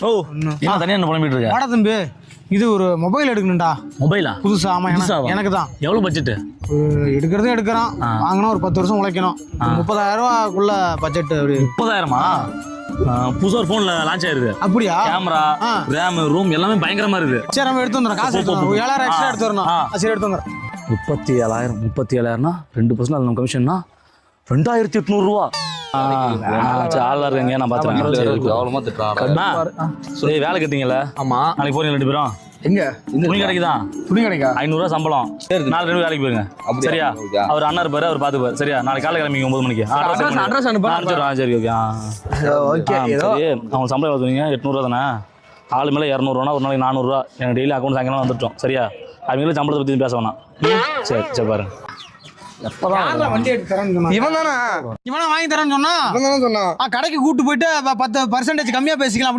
ஓ என்ன தனியா என்ன புலம்பிட்டு இருக்க? வாடா தம்பி, இது ஒரு மொபைல் எடுக்கணும்டா. மொபைலா? புதுசா? ஆமா, புதுசாவா? எனக்கு தான். எவ்வளவு பட்ஜெட்? எடுக்கிறதே எடுக்கிறான், வாங்கினா ஒரு 10 வருஷம் உழைக்கணும். 30,000 ரூபாக்குள்ள பட்ஜெட். அப்படி 30,000மா? புதுசா ஒரு போன்ல லான்ச் ஆயிருக்கு. அப்படியா? கேமரா, ரேம், ரூம் எல்லாமே பயங்கரமா இருக்கு. சரி, நம்ம எடுத்து வந்துடுறோம். காசு எடுத்து 7,000 எக்ஸ்ட்ரா எடுத்து வரணும். சரி, எடுத்து வந்துடுறோம். 37,000னா 2% நம்ம கமிஷன்னா 2,800 ரூபா. ஆளா இருக்காங்க, நான் பாத்துறேன். சரி, வேலை கேட்டீங்கல்ல? ஆமா. நாளைக்கு போறீங்க 2 பேரும்? எங்க? துணி கடைக்குதான். துணி கடைக்கா? 500 ரூபா சம்பளம். நாலு 2 வேலைக்கு போயிருங்க. சரியா? அவர் அண்ணா இருப்பாரு, அவர் பாத்துப்பாரு. சரியா? நாளைக்கு காலையில கிளம்பிங்க 9 மணிக்கு. அட்ரஸ் அனுப்பா. சரி, ஓகே. அவங்க சம்பளம் எவ்வளோ? 800 ரூபா தானே? ஆளு மேலே 200 ரூபா, ஒரு நாளைக்கு 400 ரூபா. எனக்கு டெய்லி அக்கௌண்ட் சாயங்காலம் வந்துட்டோம். சரியா? அவங்களும் சம்பளத்தை பற்றி பேச வேணாம். சரி சரி, பாருங்க. எப்பதான் வண்டி எடுத்து தரேன்னு சொன்னா? இவன் தானே? இவனா வாங்கி தரேன்னு சொன்னா? இவன் தானே சொன்னான். கடைக்கு கூட்டு போயிட்டு 10% கம்மியா பேசிக்கலாம்.